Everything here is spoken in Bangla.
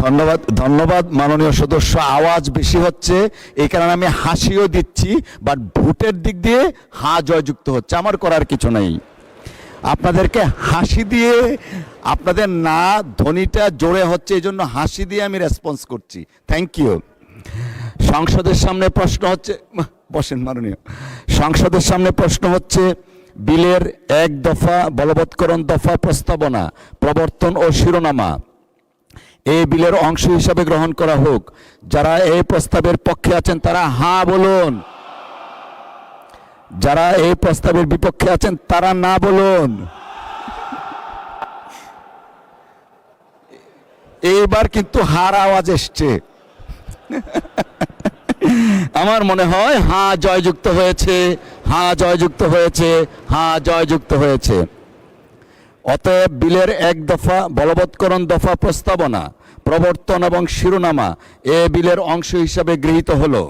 ধন্যবাদ ধন্যবাদ মাননীয় সদস্য। আওয়াজ বেশি হচ্ছে এই কারণে আমি হাসিও দিচ্ছি, বাট ভোটের দিক দিয়ে জয়যুক্ত হচ্ছে, আমার করার কিছু নেই। আপনাদেরকে হাসি দিয়ে, আপনাদের না ধ্বনিটা জোরে হচ্ছে এই জন্য হাসি দিয়ে আমি রেসপন্স করছি। Thank you. সংসদের সামনে প্রশ্ন হচ্ছে, বসেন মাননীয়। সংসদের সামনে প্রশ্ন হচ্ছে বিলের 1 দফা বলবৎকরণ দফা প্রস্তাবনা প্রবর্তন ও শিরোনামা এই বিলের অংশ হিসাবে গ্রহণ করা হোক। যারা এই প্রস্তাবের পক্ষে আছেন তারা হ্যাঁ বলুন, যারা এই প্রস্তাবের বিপক্ষে আছেন তারা না বলুন। এইবার কিন্তু হার আওয়াজ এসছে। আমার মনে হয় জয়যুক্ত হয়েছে, জয়যুক্ত হয়েছে, জয়যুক্ত হয়েছে। অতএব বিলের 1 দফা বলবৎকরণ দফা প্রস্তাবনা প্রবর্তন এবং শিরোনামা এ বিলের অংশ হিসাবে গৃহীত হলো।